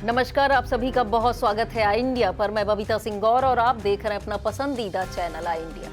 नमस्कार, आप सभी का बहुत स्वागत है आई इंडिया पर। मैं बबीता सिंह गौर और आप देख रहे हैं अपना पसंदीदा चैनल आई इंडिया।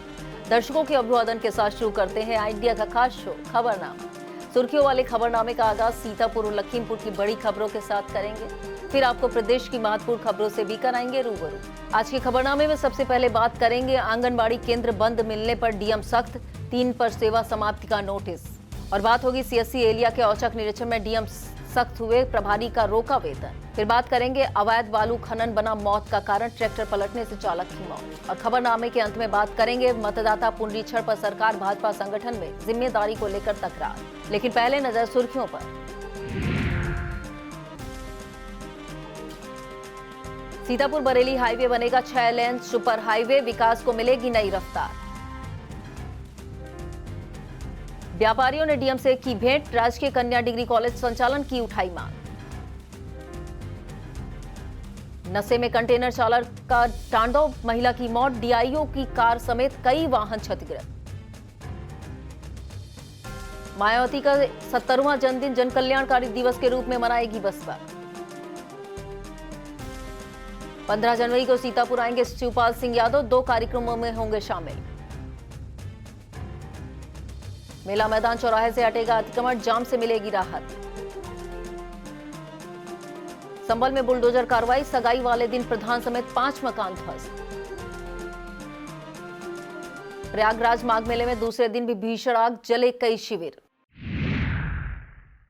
दर्शकों के अभिवादन के साथ शुरू करते हैं आई इंडिया का खास शो खबरनामा। सुर्खियों वाले खबरनामे का आगाज सीतापुर और लखीमपुर की बड़ी खबरों के साथ करेंगे, फिर आपको प्रदेश की महत्वपूर्ण खबरों से भी कराएंगे रूबरू। आज के खबरनामे में सबसे पहले बात करेंगे आंगनबाड़ी केंद्र बंद मिलने पर डीएम सख्त, 3 पर सेवा समाप्ति का नोटिस। और बात होगी सीएससी एलिया के औचक निरीक्षण में डीएम सख्त हुए, प्रभारी का रोका वेतन। फिर बात करेंगे अवैध बालू खनन बना मौत का कारण, ट्रैक्टर पलटने से चालक की मौत। और खबरनामे के अंत में बात करेंगे मतदाता पुनरीक्षण पर सरकार भाजपा संगठन में जिम्मेदारी को लेकर तकरार। लेकिन पहले नजर सुर्खियों पर। सीतापुर बरेली हाईवे बनेगा 6 लेन सुपर हाईवे, विकास को मिलेगी नई रफ्तार। व्यापारियों ने डीएम से की भेंट, राजकीय कन्या डिग्री कॉलेज संचालन की उठाई मांग। नशे में कंटेनर चालक का तांडव, महिला की मौत, डीआईओ की कार समेत कई वाहन क्षतिग्रस्त। मायावती का 70वां जन्मदिन जन कल्याणकारी दिवस के रूप में मनाएगी बसपा। 15 जनवरी को सीतापुर आएंगे शिवपाल सिंह यादव, 2 कार्यक्रमों में होंगे शामिल। मेला मैदान चौराहे से हटेगा अतिक्रमण, जाम से मिलेगी राहत। संभल में बुलडोजर कार्रवाई, सगाई वाले दिन प्रधान समेत 5 मकान ध्वस्त। प्रयागराज माघ मेले में दूसरे दिन भी भीषण आग, जले कई शिविर।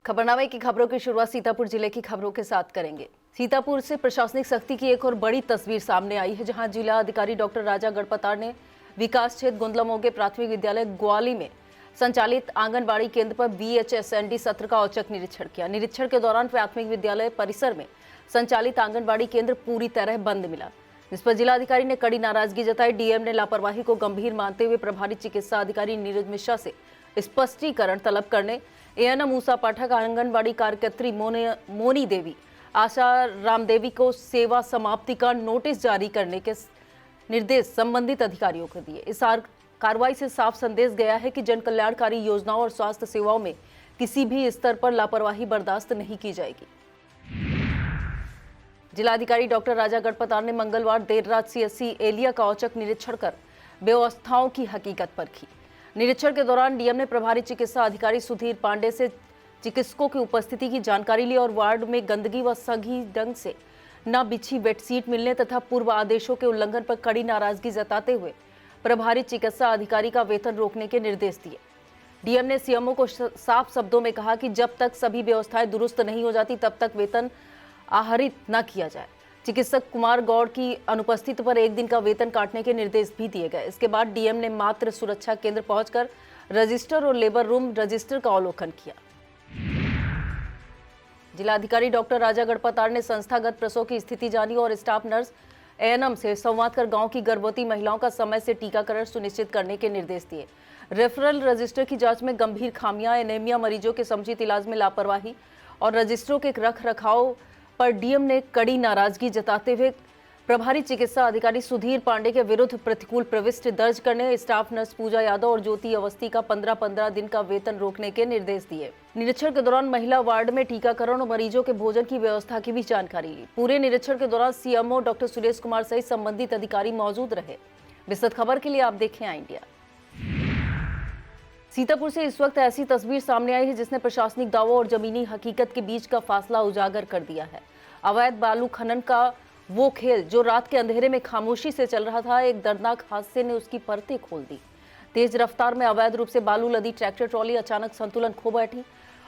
खबरनामे की खबरों की शुरुआत सीतापुर जिले की खबरों के साथ करेंगे। सीतापुर से प्रशासनिक सख्ती की एक और बड़ी तस्वीर सामने आई है, जहां जिला अधिकारी डॉक्टर राजा गढ़पतार ने विकास क्षेत्र गुंदलामोगे प्राथमिक विद्यालय ग्वाली में संचालित आंगनबाड़ी केंद्र पर बीएचएसएनडी सत्र का औचक निरीक्षण किया। निरीक्षण के दौरान प्राथमिक विद्यालय परिसर में संचालित आंगनबाड़ी केंद्र पूरी तरह बंद मिला, जिस पर जिलाधिकारी ने कड़ी नाराजगी जताई। डीएम ने लापरवाही को गंभीर मानते हुए प्रभारी चिकित्सा अधिकारी नीरज मिश्रा से स्पष्टीकरण तलब करने, एएनएम मूसा पाठक, आंगनबाड़ी कार्यकर्त्री मोनी देवी, आशा रामदेवी को सेवा समाप्ति का नोटिस जारी करने के निर्देश संबंधित अधिकारियों को दिए। इस कार्रवाई से साफ संदेश गया है कि जन कल्याणकारी योजनाओं और स्वास्थ्य सेवाओं में किसी भी स्तर पर लापरवाही बर्दाश्त नहीं की जाएगी। जिलाधिकारी डॉक्टर राजा गढ़पतार ने मंगलवार देर रात सीएससी एलिया का औचक निरीक्षण कर व्यवस्थाओं की हकीकत परखी। निरीक्षण के दौरान डीएम ने प्रभारी चिकित्सा अधिकारी सुधीर पांडे से चिकित्सकों की उपस्थिति की जानकारी ली और वार्ड में गंदगी व सही ढंग से न बिछी बेडशीट मिलने तथा पूर्व आदेशों के उल्लंघन पर कड़ी नाराजगी जताते हुए प्रभारी चिकित्सा अधिकारी का वेतन रोकने के निर्देश दिए। डीएम ने सीएमओ को साफ शब्दों में कहा कि जब तक सभी व्यवस्थाएं दुरुस्त नहीं हो जाती तब तक वेतन आहरित न किया जाए। चिकित्सक कुमार गौड़ की अनुपस्थिति पर 1 दिन का वेतन काटने के निर्देश भी दिए गए। इसके बाद डीएम ने मातृ सुरक्षा केंद्र पहुंचकर रजिस्टर और लेबर रूम रजिस्टर का अवलोकन किया। जिलाधिकारी डॉक्टर राजा गढ़पतार ने संस्थागत प्रसव की स्थिति जानी और स्टाफ नर्स एएनएम से संवाद कर गांव की गर्भवती महिलाओं का समय से टीकाकरण सुनिश्चित करने के निर्देश दिए। रेफरल रजिस्टर की जांच में गंभीर खामियां, एनीमिया मरीजों के समुचित इलाज में लापरवाही और रजिस्टरों के रख रखाव पर डीएम ने कड़ी नाराजगी जताते हुए प्रभारी चिकित्सा अधिकारी सुधीर पांडे के विरुद्ध प्रतिकूल प्रविष्टि दर्ज करने, स्टाफ नर्स पूजा यादव और ज्योति अवस्थी का 15-15 दिन का वेतन रोकने के निर्देश दिए। निरीक्षण के दौरान महिला वार्ड में टीकाकरण और मरीजों के भोजन की व्यवस्था की भी जानकारी ली। पूरे निरीक्षण के दौरान सीएमओ डॉक्टर सुरेश कुमार सहित संबंधित अधिकारी मौजूद रहे। विस्तृत खबर के लिए आप देखें आई इंडिया। सीतापुर से इस वक्त ऐसी तस्वीर सामने आई है जिसने प्रशासनिक दावों और जमीनी हकीकत के बीच का फासला उजागर कर दिया है। अवैध बालू खनन का वो खेल जो रात के अंधेरे में खामोशी से चल रहा था, एक दर्दनाक हादसे ने उसकी परतें खोल दी। तेज रफ्तार में अवैध रूप से बालू लदी ट्रैक्टर ट्रॉली अचानक संतुलन खो बैठी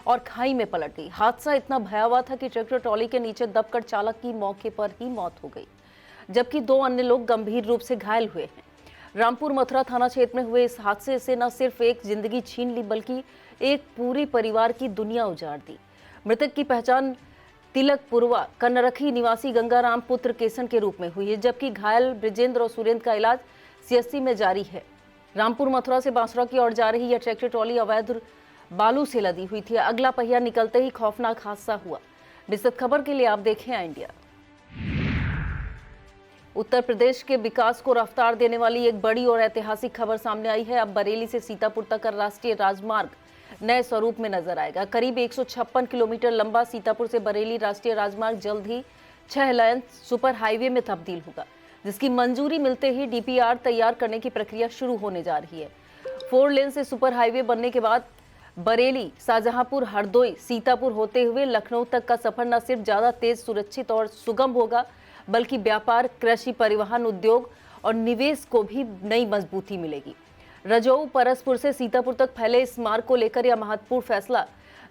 और खाई में पलट गई। हादसा इतना भयावह था कि ट्रैक्टर ट्रॉली के नीचे दबकर चालक की मौके पर ही मौत हो गई, जबकि 2 अन्य लोग गंभीर रूप से घायल हुए हैं। रामपुर मथुरा थाना क्षेत्र में हुए इस हादसे से न सिर्फ एक जिंदगी छीन ली बल्कि एक पूरे परिवार की दुनिया उजाड़ दी। मृतक की पहचान तिलक पुरवा कन्नरखी निवासी गंगाराम पुत्र केसन के रूप में हुई है, जबकि घायल ब्रिजेंद्र और सुरेंद्र का इलाज सीएससी में जारी है। रामपुर मथुरा से बांसुरा की ओर जा रही यह ट्रैक्टर ट्रॉली अवैध बालू से लदी हुई थी। अगला पहिया निकलते ही खौफनाक हादसा हुआ। विस्तृत खबर के लिए आप देखें आई इंडिया। उत्तर प्रदेश के विकास को रफ्तार देने वाली एक बड़ी और ऐतिहासिक खबर सामने आई है। अब बरेली से सीतापुर तक का राष्ट्रीय राजमार्ग नए स्वरूप में नजर आएगा। करीब 156 किलोमीटर लंबा सीतापुर से बरेली राष्ट्रीय राजमार्ग जल्द ही 6 लेन सुपर हाईवे में तब्दील होगा, जिसकी मंजूरी मिलते ही डीपीआर तैयार करने की प्रक्रिया शुरू होने जा रही है। 4 लेन से सुपर हाईवे बनने के बाद बरेली, शाहजहांपुर, हरदोई, सीतापुर होते हुए लखनऊ तक का सफर न सिर्फ ज्यादा तेज, सुरक्षित और सुगम होगा, बल्कि व्यापार, कृषि, परिवहन, उद्योग और निवेश को भी नई मजबूती मिलेगी। रजौऊ परसपुर से सीतापुर तक फैले इस मार्ग को लेकर यह महत्वपूर्ण फैसला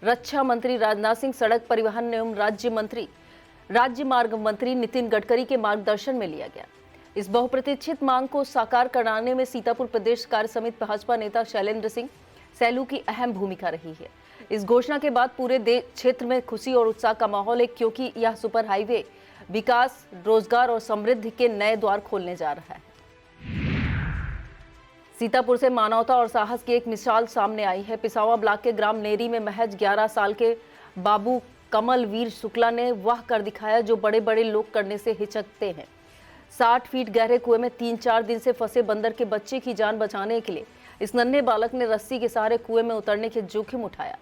रक्षा मंत्री राजनाथ सिंह, सड़क परिवहन एवं राज्य मार्ग मंत्री नितिन गडकरी के मार्गदर्शन में लिया गया। इस बहुप्रतीक्षित मांग को साकार कराने में सीतापुर प्रदेश कार्य समिति भाजपा नेता शैलेंद्र सिंह सैलू की अहम भूमिका रही है। इस घोषणा के बाद पूरे क्षेत्र में खुशी और उत्साह का माहौल है, क्योंकि यह सुपर हाईवे विकास, रोजगार और समृद्धि के नए द्वार खोलने जा रहा है। सीतापुर से मानवता और साहस की एक मिसाल सामने आई है। पिसावा ब्लॉक के ग्राम नेरी में महज 11 साल के बाबू कमलवीर शुक्ला ने वह कर दिखाया जो बड़े बड़े लोग करने से हिचकते हैं। 60 फीट गहरे कुएं में 3-4 दिन से फंसे बंदर के बच्चे की जान बचाने के लिए इस नन्हे बालक ने रस्सी के सहारे कुएं में उतरने के जोखिम उठाया।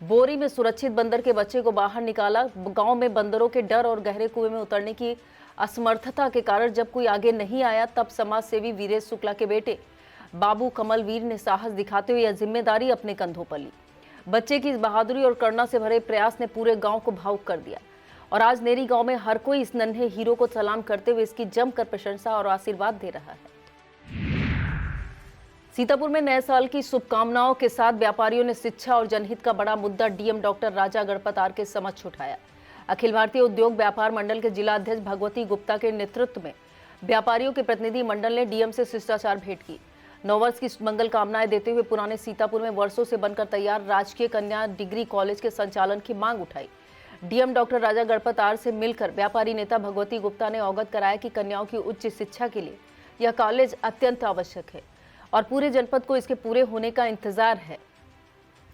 बोरी में सुरक्षित बंदर के बच्चे को बाहर निकाला। गांव में बंदरों के डर और गहरे कुएं में उतरने की असमर्थता के कारण जब कोई आगे नहीं आया, तब समाज सेवी वीरेश शुक्ला के बेटे बाबू कमलवीर ने साहस दिखाते हुए यह जिम्मेदारी अपने कंधों पर ली। बच्चे की इस बहादुरी और करुणा से भरे प्रयास ने पूरे गांव को भावुक कर दिया और आज नेरी गांव में हर कोई इस नन्हे हीरो को सलाम करते हुए इसकी जमकर प्रशंसा और आशीर्वाद दे रहा है। सीतापुर में नए साल की शुभकामनाओं के साथ व्यापारियों ने शिक्षा और जनहित का बड़ा मुद्दा DM doctor Raja Ganpat R के समक्ष उठाया। अखिल भारतीय उद्योग व्यापार मंडल के जिला अध्यक्ष भगवती गुप्ता के नेतृत्व में व्यापारियों के प्रतिनिधि मंडल ने डीएम से शिष्टाचार भेंट की। नववर्ष की मंगल कामनाएं देते हुए पुराने सीतापुर में वर्षों से बनकर तैयार राजकीय कन्या डिग्री कॉलेज के संचालन की मांग उठाई। DM doctor Raja Ganpat R से मिलकर व्यापारी नेता भगवती गुप्ता ने अवगत कराया कि कन्याओं की उच्च शिक्षा के लिए यह कॉलेज अत्यंत आवश्यक है और पूरे जनपद को इसके पूरे होने का इंतजार है।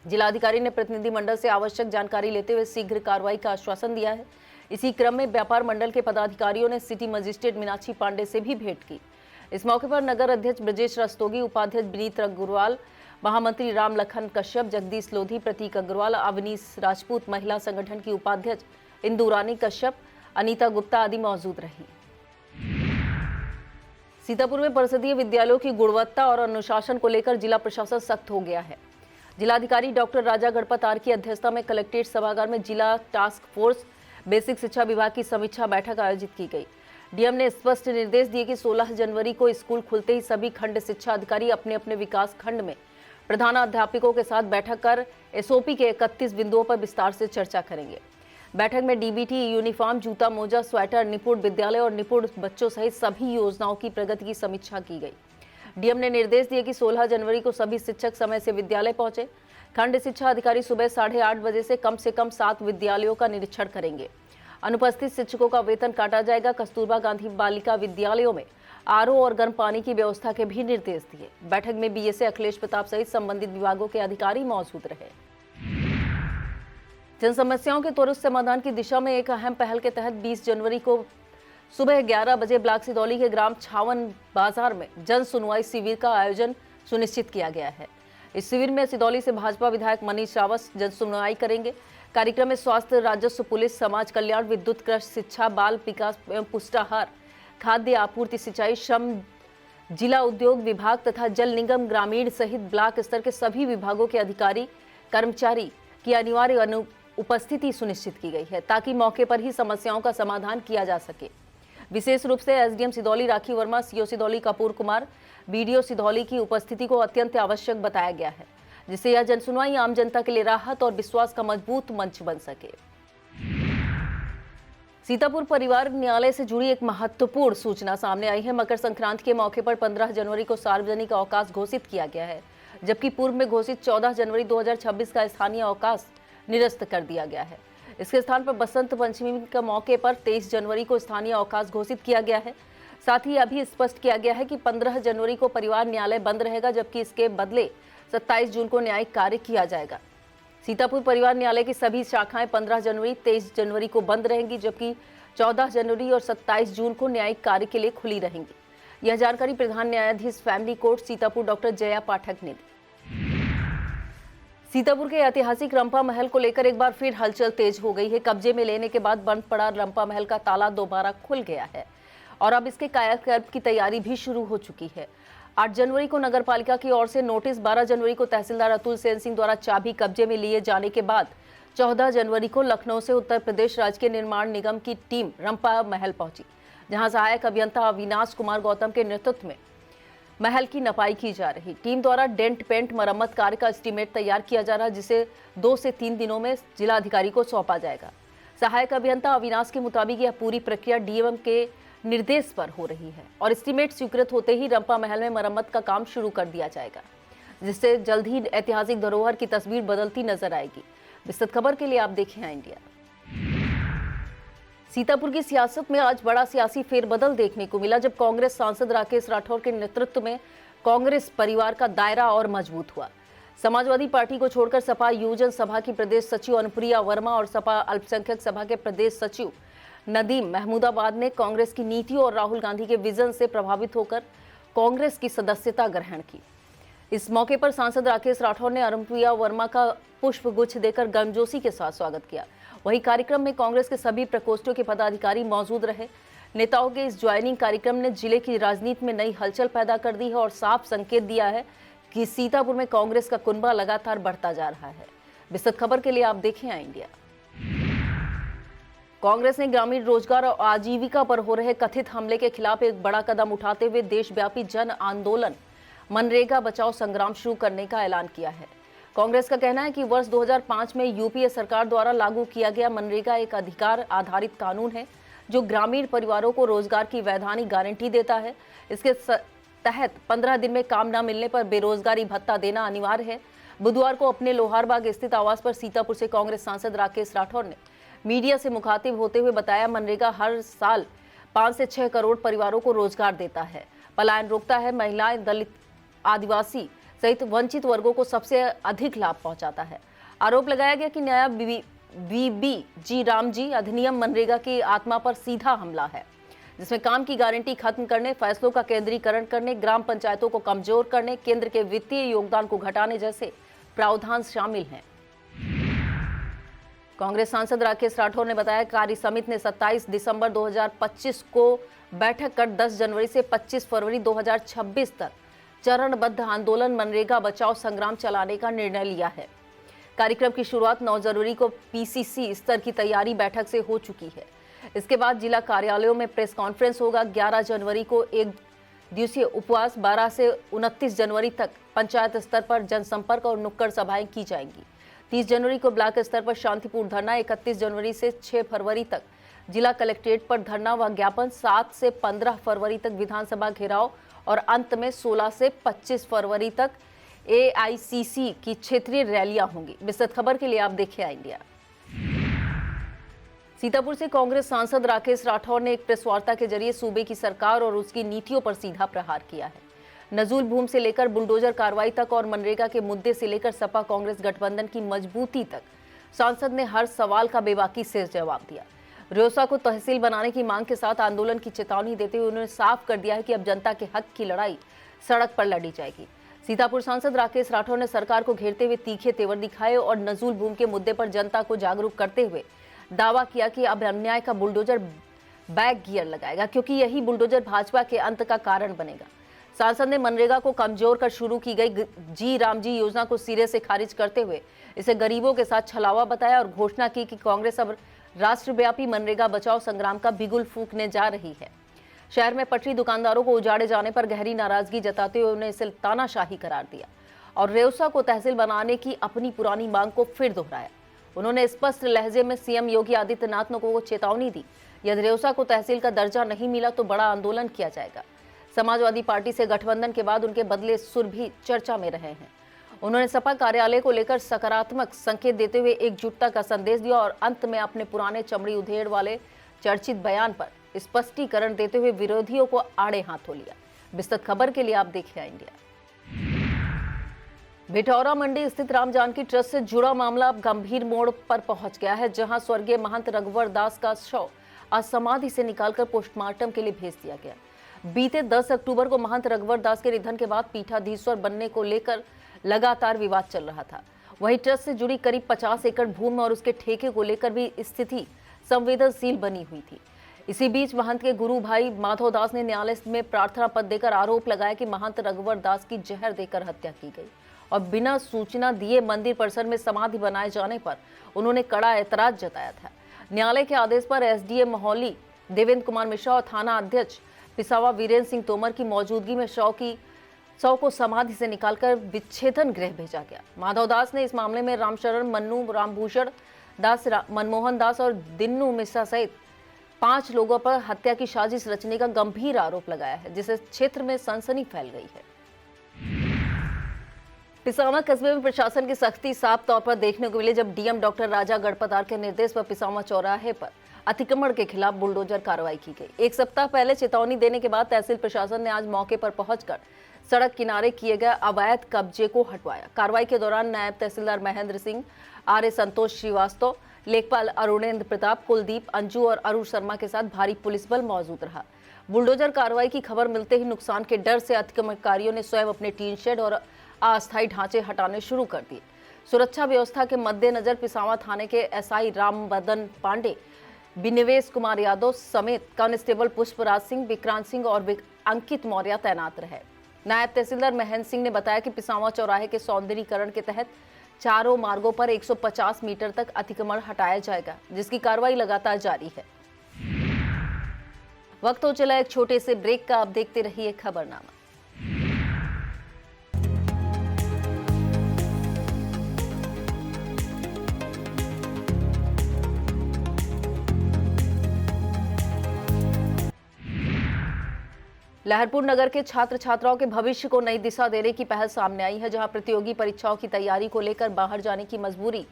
जिलाधिकारी ने प्रतिनिधिमंडल से आवश्यक जानकारी लेते हुए शीघ्र कार्रवाई का आश्वासन दिया है। इसी क्रम में व्यापार मंडल के पदाधिकारियों ने सिटी मजिस्ट्रेट मीनाक्षी पांडे से भी भेंट की। इस मौके पर नगर अध्यक्ष ब्रजेश रस्तोगी, उपाध्यक्ष विनीत अग्रवाल, महामंत्री राम लखन कश्यप, जगदीश लोधी, प्रतीक अग्रवाल, अवनीश राजपूत, महिला संगठन की उपाध्यक्ष इंदुरानी कश्यप, अनीता गुप्ता आदि मौजूद रही। सीतापुर में परिषदीय विद्यालयों की गुणवत्ता और अनुशासन को लेकर जिला प्रशासन सख्त हो गया है। जिलाधिकारी डॉक्टर राजा गणपत आर की अध्यक्षता में कलेक्ट्रेट सभागार में जिला टास्क फोर्स बेसिक शिक्षा विभाग की समीक्षा बैठक आयोजित की गई। डीएम ने स्पष्ट निर्देश दिए कि 16 जनवरी को स्कूल खुलते ही सभी खंड शिक्षा अधिकारी अपने अपने विकास खंड में प्रधानाध्यापकों के साथ बैठक कर एसओपी के 31 बिंदुओं पर विस्तार से चर्चा करेंगे। बैठक में डीबीटी, यूनिफॉर्म, जूता, मोजा, स्वेटर, निपुण विद्यालय और निपुण बच्चों सहित सभी योजनाओं की प्रगति की समीक्षा की गई। डीएम ने निर्देश दिए कि 16 जनवरी को सभी शिक्षक समय से विद्यालय पहुंचे। खंड शिक्षा अधिकारी सुबह 8:30 बजे से कम 7 विद्यालयों का निरीक्षण करेंगे। अनुपस्थित शिक्षकों का वेतन काटा जाएगा। कस्तूरबा गांधी बालिका विद्यालयों में आरओ और गर्म पानी की व्यवस्था के भी निर्देश दिए। बैठक में बीएसए अखिलेश प्रताप सहित संबंधित विभागों के अधिकारी मौजूद रहे। जन समस्याओं के त्वरित समाधान की दिशा में एक अहम पहल के तहत 20 जनवरी को सुबह 11 बजे ब्लॉक सिदौली के ग्राम छावन बाजार में जन सुनवाई शिविर का आयोजन सुनिश्चित किया गया है। इस शिविर में सिदौली से भाजपा विधायक मनीष रावत जन सुनवाई करेंगे। कार्यक्रम में स्वास्थ्य, राजस्व, पुलिस, समाज कल्याण, विद्युत, कृषि, शिक्षा, बाल विकास एवं पुष्टाहार, खाद्य आपूर्ति, सिंचाई, श्रम, जिला उद्योग विभाग तथा जल निगम ग्रामीण सहित ब्लॉक स्तर के सभी विभागों के अधिकारी, कर्मचारी की अनिवार्य उपस्थिति सुनिश्चित की गई है ताकि मौके पर ही समस्याओं का समाधान किया जा सके। विशेष रूप से एसडीएम सिदौली राखी वर्मा, सीओ सिदौली कपूर कुमार, बीडीओ सिदौली की उपस्थिति को अत्यंत आवश्यक बताया गया है, जिससे यह जनसुनवाई आम जनता के लिए राहत और विश्वास का मजबूत मंच बन सके। सीतापुर परिवार न्यायालय से जुड़ी एक महत्वपूर्ण सूचना सामने आई है। मकर संक्रांति के मौके पर 15 जनवरी को सार्वजनिक अवकाश घोषित किया गया है, जबकि पूर्व में घोषित 14 जनवरी 2026 का स्थानीय अवकाश निरस्त कर दिया गया है। इसके स्थान पर बसंत पंचमी के मौके पर 23 जनवरी को स्थानीय अवकाश घोषित किया गया है। साथ ही अभी स्पष्ट किया गया है कि 15 जनवरी को परिवार न्यायालय बंद रहेगा, जबकि इसके बदले 27 जून को न्यायिक कार्य किया जाएगा। सीतापुर परिवार न्यायालय की सभी शाखाएं 15 जनवरी, 23 जनवरी को बंद रहेंगी, जबकि 14 जनवरी और 27 जून को न्यायिक कार्य के लिए खुली रहेंगी। यह जानकारी प्रधान न्यायाधीश family court Sitapur doctor Jaya Pathak ने दी। सीतापुर के ऐतिहासिक रंपा महल को लेकर एक बार फिर हलचल तेज हो गई है। कब्जे में लेने के बाद बंद पड़ा रंपा महल का ताला दोबारा खुल गया है और अब इसके कायाकल्प की तैयारी भी शुरू हो चुकी है। 8 जनवरी को नगर पालिका की ओर से नोटिस, 12 जनवरी को तहसीलदार अतुल सेन सिंह द्वारा चाबी कब्जे में लिए जाने के बाद 14 जनवरी को लखनऊ से उत्तर प्रदेश राज्य निर्माण निगम की टीम रंपा महल पहुंची, जहां सहायक अभियंता अविनाश कुमार गौतम के नेतृत्व में महल की नपाई की जा रही। टीम द्वारा डेंट पेंट मरम्मत कार्य का एस्टीमेट तैयार किया जा रहा, जिसे 2 से 3 दिनों में जिलाधिकारी को सौंपा जाएगा। सहायक अभियंता अविनाश के मुताबिक यह पूरी प्रक्रिया डीएम के निर्देश पर हो रही है और एस्टीमेट स्वीकृत होते ही रंपा महल में मरम्मत का काम शुरू कर दिया जाएगा, जिससे जल्द ही ऐतिहासिक धरोहर की तस्वीर बदलती नजर आएगी। विस्तृत खबर के लिए आप देखें इंडिया। सीतापुर की सियासत में आज बड़ा सियासी फेरबदल देखने को मिला, जब कांग्रेस सांसद राकेश राठौर के नेतृत्व में कांग्रेस परिवार का दायरा और मजबूत हुआ। समाजवादी पार्टी को छोड़कर सपा युवजन सभा की प्रदेश सचिव अनुप्रिया वर्मा और सपा अल्पसंख्यक सभा के प्रदेश सचिव नदीम महमूदाबाद ने कांग्रेस की नीतियों और राहुल गांधी के विजन से प्रभावित होकर कांग्रेस की सदस्यता ग्रहण की। इस मौके पर सांसद राकेश राठौर ने अनुप्रिया वर्मा का पुष्प गुच्छ देकर गर्मजोशी के साथ स्वागत किया। वहीं कार्यक्रम में कांग्रेस के सभी प्रकोष्ठों के पदाधिकारी मौजूद रहे। नेताओं के इस ज्वाइनिंग कार्यक्रम ने जिले की राजनीति में नई हलचल पैदा कर दी है और साफ संकेत दिया है कि सीतापुर में कांग्रेस का कुनबा लगातार बढ़ता जा रहा है। विस्तृत खबर के लिए आप देखें इंडिया। कांग्रेस ने ग्रामीण रोजगार और आजीविका पर हो रहे कथित हमले के खिलाफ एक बड़ा कदम उठाते हुए देशव्यापी जन आंदोलन मनरेगा बचाओ संग्राम शुरू करने का ऐलान किया है। कांग्रेस का कहना है कि वर्ष 2005 में यूपीए सरकार द्वारा लागू किया गया मनरेगा एक अधिकार आधारित कानून है, जो ग्रामीण परिवारों को रोजगार की वैधानिक गारंटी देता है। इसके तहत 15 दिन में काम न मिलने पर बेरोजगारी भत्ता देना अनिवार्य है। बुधवार को अपने लोहारबाग स्थित आवास पर सीतापुर से कांग्रेस सांसद राकेश राठौर ने मीडिया से मुखातिब होते हुए बताया, मनरेगा हर साल 5 से 6 करोड़ परिवारों को रोजगार देता है, पलायन रोकता है, महिलाएं, दलित, आदिवासी सहित वंचित वर्गों को सबसे अधिक लाभ पहुंचाता है। आरोप लगाया गया कि नया बीबीजी रामजी अधिनियम मनरेगा की आत्मा पर सीधा हमला है, जिसमें काम की गारंटी खत्म करने, फैसलों का केंद्रीकरण करने, ग्राम पंचायतों को कमजोर करने, केंद्र के वित्तीय योगदान को घटाने जैसे प्रावधान शामिल हैं। कांग्रेस सांसद राकेश राठौर ने बताया, कार्य समिति ने 27 दिसंबर 2025 को बैठक कर 10 जनवरी से 25 फरवरी 2026 तक चरणबद्ध आंदोलन मनरेगा बचाओ संग्राम चलाने का निर्णय लिया है। कार्यक्रम की शुरुआत 9 जनवरी को पीसीसी स्तर की तैयारी बैठक से हो चुकी है। इसके बाद जिला कार्यालयों में प्रेस कॉन्फ्रेंस होगा। 11 जनवरी को एक दिवसीय उपवास, 12 से 29 जनवरी तक पंचायत स्तर पर जनसंपर्क और नुक्कड़ सभाएं की जाएंगी। 30 जनवरी को ब्लॉक स्तर पर शांतिपूर्ण धरना, 31 जनवरी से 6 फरवरी तक जिला कलेक्ट्रेट पर धरना व ज्ञापन, 7 से 15 फरवरी तक विधानसभा घेराव और अंत में 16 से 25 फरवरी तक एआईसीसी की क्षेत्रीय रैलियां होंगी। विस्तृत खबर के लिए आप देखें इंडिया। सीतापुर से कांग्रेस सांसद राकेश राठौर ने एक प्रेस वार्ता के जरिए सूबे की सरकार और उसकी नीतियों पर सीधा प्रहार किया है। नजूल भूमि से लेकर बुलडोजर कार्रवाई तक और मनरेगा के मुद्दे से लेकर सपा कांग्रेस गठबंधन की मजबूती तक सांसद ने हर सवाल का बेबाकी से जवाब दिया। रेउसा को तहसील बनाने की मांग के साथ आंदोलन की चेतावनी देते हुए उन्होंने साफ कर दिया है कि अब जनता के हक की लड़ाई सड़क पर लड़ी जाएगी। सीतापुर सांसद राकेश राठौर ने सरकार को घेरते हुए तीखे तेवर दिखाए और नजूल भूमि के मुद्दे पर जनता को जागरूक करते हुए दावा किया कि अब अन्याय का बुलडोजर बैक गियर लगाएगा, क्योंकि यही बुलडोजर भाजपा के अंत का कारण बनेगा। सांसद ने मनरेगा को कमजोर कर शुरू की गई जी रामजी योजना को सिरे से खारिज करते हुए इसे गरीबों के साथ छलावा बताया और घोषणा की कि कांग्रेस अब राष्ट्रव्यापी मनरेगा बचाओ संग्राम का बिगुल फूंकने जा रही है। शहर में पटरी दुकानदारों को उजाड़े जाने पर गहरी नाराजगी जताते हुए उन्हें इसे तानाशाही करार दिया और रेउसा को तहसील बनाने की अपनी पुरानी मांग को फिर दोहराया। उन्होंने स्पष्ट लहजे में सीएम योगी आदित्यनाथ को चेतावनी दी, यदि रेउसा को तहसील का दर्जा नहीं मिला तो बड़ा आंदोलन किया जाएगा। समाजवादी पार्टी से गठबंधन के बाद उनके बदले सुर भी चर्चा में रहे हैं। उन्होंने सपा कार्यालय को लेकर सकारात्मक संकेत देते हुए एकजुटता का संदेश दिया और अंत में अपने पुराने चमड़ी उधेड़ वाले चर्चित बयान पर स्पष्टीकरण देते हुए विरोधियों को आड़े हाथों लिया। विस्तृत खबर के लिए आप देखें इंडिया। भिठौरा मंडी स्थित राम जानकी ट्रस्ट से जुड़ा मामला अब गंभीर मोड़ पर पहुंच गया है, जहां स्वर्गीय महंत रघुवर दास का शव आज समाधि से निकालकर पोस्टमार्टम के लिए भेज दिया गया। बीते 10 अक्टूबर को महंत रघुवर दास के निधन के बाद पीठाधीश्वर बनने को लेकर लगातार विवाद चल रहा था। वहीं ट्रस्ट से जुड़ी करीब 50 एकड़ भूमि और उसके ठेके को लेकर भी स्थिति संवेदनशील बनी हुई थी। इसी बीच महंत के गुरु भाई माधव दास ने न्यायालय में प्रार्थना पत्र देकर आरोप लगाया कि महंत रघुवर दास की जहर देकर हत्या की गई और बिना सूचना दिए मंदिर परिसर में समाधि बनाए जाने पर उन्होंने कड़ा ऐतराज जताया था। न्यायालय के आदेश पर एसडीएम मोहाली देवेंद्र कुमार मिश्रा और थाना अध्यक्ष पिसावा वीरेंद्र सिंह तोमर की मौजूदगी में शव को समाधि से निकालकर विच्छेदन गृह भेजा गया। माधव दास ने इस मामले में रामशरण मन्नू, रामभूषण दास, मनमोहन दास और दिन्नू मिश्रा सहित 5 लोगों पर हत्या की साजिश रचने का गंभीर आरोप लगाया है, जिससे क्षेत्र में सनसनी फैल गई है। पिसावा कस्बे में प्रशासन की सख्ती साफ तौर पर देखने को मिली जब डीएम डॉक्टर राजा गढ़पतार के निर्देश पर पिसावा चौराहे पर अतिक्रमण के खिलाफ बुलडोजर कार्रवाई की गई। एक सप्ताह पहले चेतावनी देने के बाद तहसील प्रशासन ने आज मौके पर पहुंचकर सड़क किनारे किए गए अवैध कब्जे को हटवाया। कार्रवाई के दौरान नायब तहसीलदार महेंद्र सिंह, आर्य संतोष श्रीवास्तव, लेखपाल अरुणेंद्र प्रताप, कुलदीप, अंजू और अरुण शर्मा के साथ भारी पुलिस बल मौजूद रहा। बुलडोजर कार्रवाई की खबर मिलते ही नुकसान के डर से अतिक्रमणकारियों ने स्वयं अपने टीन शेड और अस्थायी ढांचे हटाने शुरू कर दिए। सुरक्षा व्यवस्था के मद्देनजर पिसावा थाने के एसआई रामबदन पांडे, विनिवेश कुमार यादव समेत कांस्टेबल पुष्पराज सिंह, विक्रांत सिंह और अंकित मौर्य तैनात रहे। नायब तहसीलदार महेंद्र सिंह ने बताया कि पिसावा चौराहे के सौंदर्यीकरण के तहत चारों मार्गों पर 150 मीटर तक अतिक्रमण हटाया जाएगा, जिसकी कार्रवाई लगातार जारी है। वक्त हो चला एक छोटे से ब्रेक का, अब देखते रहिए खबरनामा। लहरपुर नगर के छात्र छात्राओं के भविष्य को नई दिशा देने की पहल सामने आई है, जहां प्रतियोगी परीक्षाओं की तैयारी को लेकर बाहर जाने की मजबूरी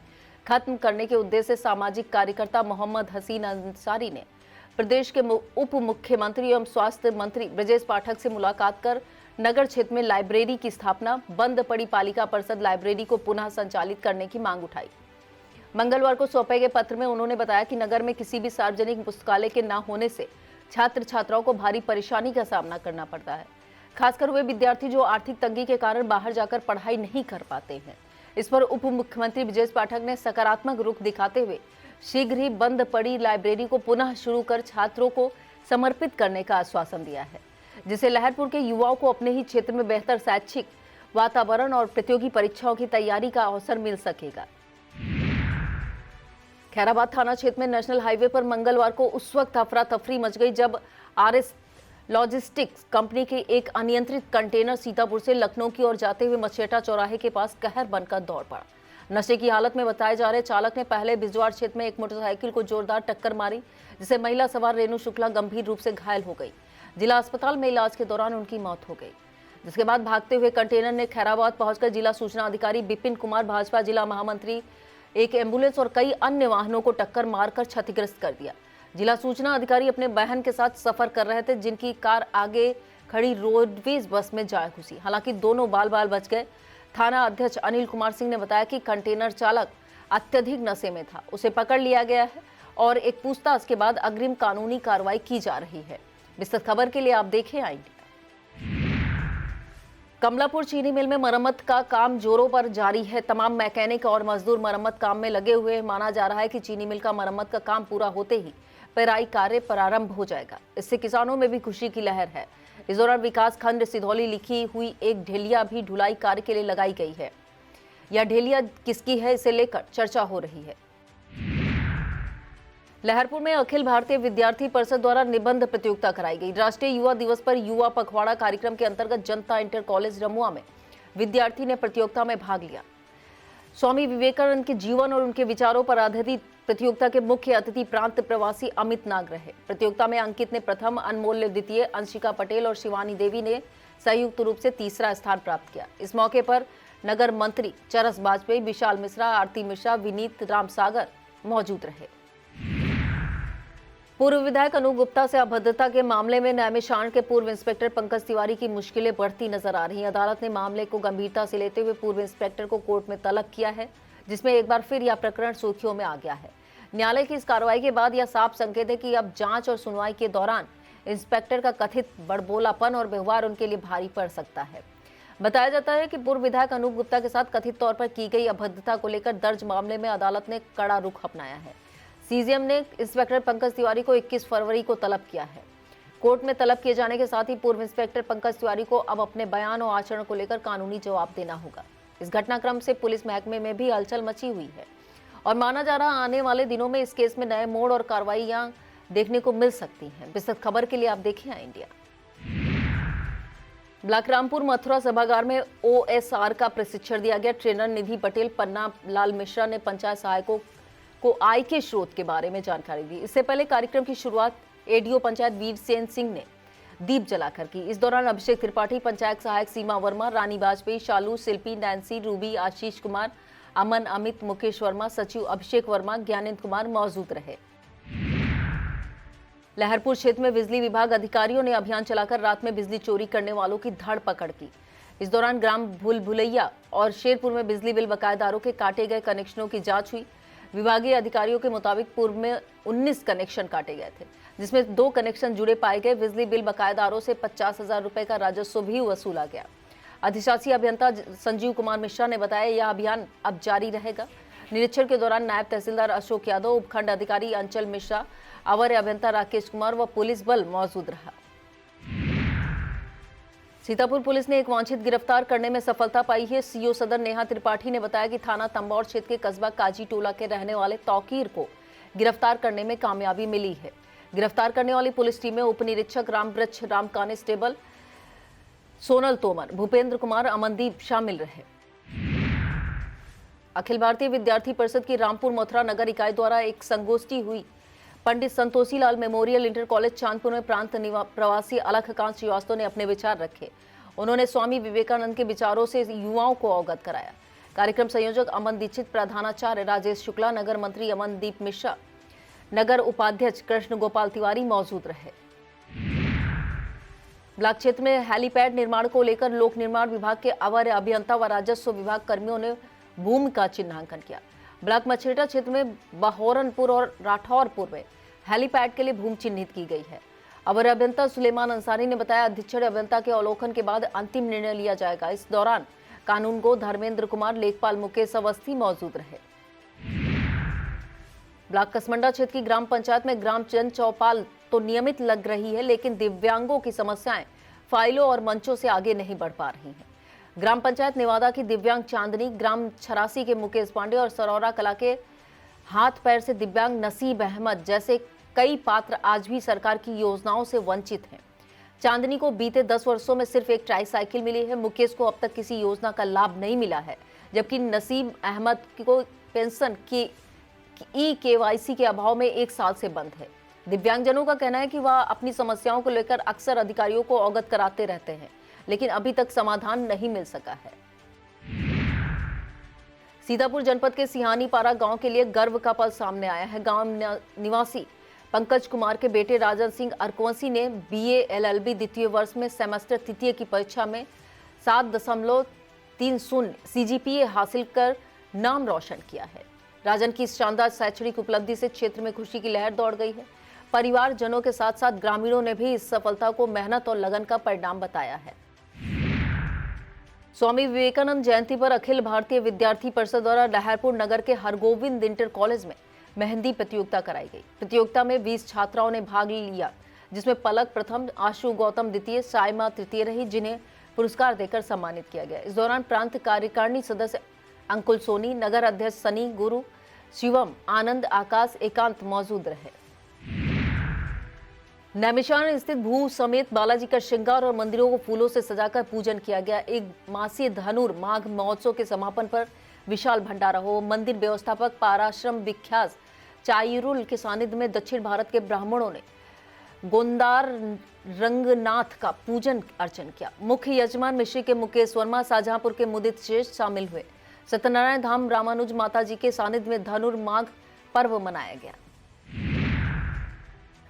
खत्म करने के उद्देश्य से सामाजिक कार्यकर्ता मोहम्मद हसीन अंसारी ने प्रदेश के उप मुख्यमंत्री एवं स्वास्थ्य मंत्री ब्रजेश पाठक से मुलाकात कर नगर क्षेत्र में लाइब्रेरी की स्थापना, बंद पड़ी पालिका परिषद लाइब्रेरी को पुनः संचालित करने की मांग उठाई। मंगलवार को सौंपे गए पत्र में उन्होंने बताया कि नगर में किसी भी सार्वजनिक पुस्तकालय के न होने से छात्र छात्राओं को भारी परेशानी का सामना करना पड़ता है, खासकर वे विद्यार्थी जो आर्थिक तंगी के कारण बाहर जाकर पढ़ाई नहीं कर पाते हैं। इस पर उप मुख्यमंत्री ब्रजेश पाठक ने सकारात्मक रुख दिखाते हुए शीघ्र ही बंद पड़ी लाइब्रेरी को पुनः शुरू कर छात्रों को समर्पित करने का आश्वासन दिया है, जिससे लहरपुर के युवाओं को अपने ही क्षेत्र में बेहतर शैक्षिक वातावरण और प्रतियोगी परीक्षाओं की तैयारी का अवसर मिल सकेगा। खैराबाद थाना क्षेत्र में नेशनल हाईवे पर मंगलवार को उस वक्त अफरा तफरी मच गई जब आरएस लॉजिस्टिक्स कंपनी के एक अनियंत्रित कंटेनर सीतापुर से लखनऊ की ओर जाते हुए मछेटा चौराहे के पास कहर बनकर दौड़ पड़ा। नशे की हालत में बताए जा रहे चालक ने पहले बिजवाड़ क्षेत्र में एक मोटरसाइकिल को जोरदार टक्कर मारी, जिससे महिला सवार रेणु शुक्ला गंभीर रूप से घायल हो गई। जिला अस्पताल में इलाज के दौरान उनकी मौत हो गई, जिसके बाद भागते हुए कंटेनर ने खैराबाद पहुंचकर जिला सूचना अधिकारी विपिन कुमार, भाजपा जिला महामंत्री, एक एम्बुलेंस और कई अन्य वाहनों को टक्कर मारकर क्षतिग्रस्त कर दिया। जिला सूचना अधिकारी अपने बहन के साथ सफर कर रहे थे, जिनकी कार आगे खड़ी रोडवेज बस में जा घुसी। हालांकि दोनों बाल बाल बच गए। थाना अध्यक्ष अनिल कुमार सिंह ने बताया कि कंटेनर चालक अत्यधिक नशे में था, उसे पकड़ लिया गया है और एक पूछताछ के बाद अग्रिम कानूनी कार्रवाई की जा रही है। विस्तृत खबर के लिए आप देखें इंडिया। कमलापुर चीनी मिल में मरम्मत का काम जोरों पर जारी है। तमाम मैकेनिक और मजदूर मरम्मत काम में लगे हुए हैं। माना जा रहा है कि चीनी मिल का मरम्मत का काम पूरा होते ही पेराई कार्य प्रारंभ हो जाएगा। इससे किसानों में भी खुशी की लहर है। इस दौरान विकास खंड सिधौली लिखी हुई एक ढेलिया भी ढुलाई कार्य के लिए लगाई गई है। यह ढेलिया किसकी है, इसे लेकर चर्चा हो रही है। लहरपुर में अखिल भारतीय विद्यार्थी परिषद द्वारा निबंध प्रतियोगिता कराई गई। राष्ट्रीय युवा दिवस पर युवा पखवाड़ा कार्यक्रम के अंतर्गत जनता इंटर कॉलेज रमुआ में विद्यार्थी ने प्रतियोगिता में भाग लिया। स्वामी विवेकानंद के जीवन और उनके विचारों पर आधारित प्रतियोगिता के मुख्य अतिथि प्रांत प्रवासी अमित नाग रहे। प्रतियोगिता में अंकित ने प्रथम, अनमोल्य द्वितीय, अंशिका पटेल और शिवानी देवी ने संयुक्त रूप से तीसरा स्थान प्राप्त किया। इस मौके पर नगर मंत्री चरस बाजपेयी, विशाल मिश्रा, आरती मिश्रा, विनीत रामसागर मौजूद रहे। पूर्व विधायक अनूप गुप्ता से अभद्रता के मामले में नैमिषारण्य के पूर्व इंस्पेक्टर पंकज तिवारी की मुश्किलें बढ़ती नजर आ रही हैं। अदालत ने मामले को गंभीरता से लेते हुए पूर्व इंस्पेक्टर को कोर्ट में तलब किया है, जिसमें एक बार फिर यह प्रकरण सुर्खियों में आ गया है। न्यायालय की इस कार्रवाई के बाद यह साफ संकेत है कि अब जांच और सुनवाई के दौरान इंस्पेक्टर का कथित बड़बोलापन और व्यवहार उनके लिए भारी पड़ सकता है। बताया जाता है कि पूर्व विधायक अनूप गुप्ता के साथ कथित तौर पर की गई अभद्रता को लेकर दर्ज मामले में अदालत ने कड़ा रुख अपनाया है। सीजीएम ने इंस्पेक्टर पंकज तिवारी को 21 फरवरी को तलब किया है। कोर्ट में तलब किए जाने के साथ ही पूर्व इंस्पेक्टर पंकज तिवारी को अब अपने बयान और आचरण को लेकर कानूनी जवाब देना होगा। इस घटनाक्रम से पुलिस महकमे में भी हलचल मची हुई है और माना जा रहा आने वाले दिनों में इस केस में नए मोड़ और कार्रवाइयां देखने को मिल सकती हैं। विस्तृत खबर के लिए आप देखिए इंडिया। ब्लॉक रामपुर मथुरा सभागार में ओएसआर का प्रशिक्षण दिया गया। ट्रेनर निधि पटेल, पन्ना लाल मिश्रा ने पंचायत सहायकों को आय के स्रोत के बारे में जानकारी दी। इससे पहले कार्यक्रम की शुरुआत एडीओ पंचायत वीरसेन सिंह ने दीप जलाकर की। इस दौरान अभिषेक त्रिपाठी, पंचायत सहायक सीमा वर्मा, रानी वाजपेयी, शालू, शिल्पी, नैन्सी, रूबी, आशीष कुमार, अमन, अमित, मुकेश वर्मा, सचिव अभिषेक वर्मा, ज्ञानेंद्र कुमार मौजूद रहे। लहरपुर क्षेत्र में बिजली विभाग अधिकारियों ने अभियान चलाकर रात में बिजली चोरी करने वालों की धर पकड़ की। इस दौरान ग्राम भूलभुलैया और शेरपुर में बिजली बिल बकायेदारों के काटे गए कनेक्शनों की जांच हुई। विभागीय अधिकारियों के मुताबिक पूर्व में 19 कनेक्शन काटे गए थे, जिसमें 2 कनेक्शन जुड़े पाए गए। बिजली बिल बकायेदारों से 50,000 रुपए का राजस्व भी वसूला गया। अधिशासी अभियंता संजीव कुमार मिश्रा ने बताया, यह अभियान अब जारी रहेगा। निरीक्षण के दौरान नायब तहसीलदार अशोक यादव, उपखंड अधिकारी अंचल मिश्रा, अवर अभियंता राकेश कुमार व पुलिस बल मौजूद रहा। सीतापुर पुलिस ने एक वांछित गिरफ्तार करने में सफलता पाई है। सीओ सदर नेहा त्रिपाठी ने बताया कि थाना तंबौर क्षेत्र के कस्बा काजी टोला के रहने वाले तौकीर को गिरफ्तार करने में कामयाबी मिली है। गिरफ्तार करने वाली पुलिस टीम में उप निरीक्षक रामवृक्ष, राम कांस्टेबल सोनल तोमर, भूपेंद्र कुमार, अमनदीप शामिल रहे। अखिल भारतीय विद्यार्थी परिषद की रामपुर मथुरा नगर इकाई द्वारा एक संगोष्ठी हुई। पंडित संतोषी लाल मेमोरियल इंटर कॉलेज चांदपुर में प्रांत प्रवासी अलखकांत श्रीवास्तव ने अपने विचार रखे। उन्होंने स्वामी विवेकानंद के विचारों से युवाओं को अवगत कराया। कार्यक्रम संयोजक अमन दीक्षित, प्रधानाचार्य राजेश शुक्ला, नगर मंत्री अमनदीप मिश्रा, नगर उपाध्यक्ष कृष्ण गोपाल तिवारी मौजूद रहे। ब्लॉक क्षेत्र में हेलीपैड निर्माण को लेकर लोक निर्माण विभाग के अवर अभियंता व राजस्व विभाग कर्मियों ने भूमि का चिन्हांकन किया। ब्लॉक मछेटा क्षेत्र में बहोरनपुर और राठौरपुर में हेलीपैड के लिए भूमि चिन्हित की गई है। अवर अभियंता सुलेमान अंसारी ने बताया, अधीक्षण अभियंता के अवलोकन के बाद अंतिम निर्णय लिया जाएगा। इस दौरान कानून को धर्मेंद्र कुमार, लेखपाल मुकेश अवस्थी मौजूद रहे। ब्लॉक कसमंडा क्षेत्र की ग्राम पंचायत में ग्राम जन चौपाल तो नियमित लग रही है, लेकिन दिव्यांगों की समस्याएं फाइलों और मंचों से आगे नहीं बढ़ पा रही हैं। ग्राम पंचायत नेवादा की दिव्यांग चांदनी, ग्राम छरासी के मुकेश पांडे और सरौरा कला के हाथ पैर से दिव्यांग नसीब अहमद जैसे कई पात्र आज भी सरकार की योजनाओं से वंचित हैं। चांदनी को बीते 10 वर्षों में सिर्फ एक ट्राईसाइकिल मिली है। मुकेश को अब तक किसी योजना का लाभ नहीं मिला है, जबकि नसीब अहमद को पेंशन की KYC के अभाव में 1 साल से बंद है। दिव्यांगजनों का कहना है कि वह अपनी समस्याओं को लेकर अक्सर अधिकारियों को अवगत कराते रहते हैं, लेकिन अभी तक समाधान नहीं मिल सका है। सीतापुर जनपद के सिहानी पारा गांव के लिए गर्व का पल सामने आया है। गांव निवासी पंकज कुमार के बेटे राजन सिंह अरकुंसी ने BA LLB द्वितीय वर्ष में सेमेस्टर तृतीय की परीक्षा में 7.30 CGPA हासिल कर नाम रोशन किया है। राजन की इस शानदार शैक्षणिक उपलब्धि से क्षेत्र में खुशी की लहर दौड़ गई है। परिवारजनों के साथ साथ ग्रामीणों ने भी इस सफलता को मेहनत और लगन का परिणाम बताया है। स्वामी विवेकानंद जयंती पर अखिल भारतीय विद्यार्थी परिषद द्वारा लहरपुर नगर के हरगोविंद इंटर कॉलेज में मेहंदी प्रतियोगिता कराई गई। प्रतियोगिता में 20 छात्राओं ने भाग लिया, जिसमें पलक प्रथम, आशु गौतम द्वितीय, साइमा तृतीय रही, जिन्हें पुरस्कार देकर सम्मानित किया गया। इस दौरान प्रांत कार्यकारिणी सदस्य अंकुल सोनी, नगर अध्यक्ष सनी, गुरु, शिवम, आनंद, आकाश, एकांत मौजूद रहे। नैमिषारण्य स्थित भू समेत बालाजी का श्रृंगार और मंदिरों को फूलों से सजाकर पूजन किया गया। एक मासीय धनुर माघ महोत्सव के समापन पर विशाल भंडारा हो। मंदिर व्यवस्थापक पाराश्रम विख्यात चाईरुल के सानिध्य में दक्षिण भारत के ब्राह्मणों ने गोंदार रंगनाथ का पूजन अर्चन किया। मुख्य यजमान मिश्री के मुकेश वर्मा, शाहजहांपुर के मुदित श्रेष्ठ शामिल हुए। सत्यनारायण धाम रामानुज माता जी के सानिध्य में धनुर्माघ पर्व मनाया गया।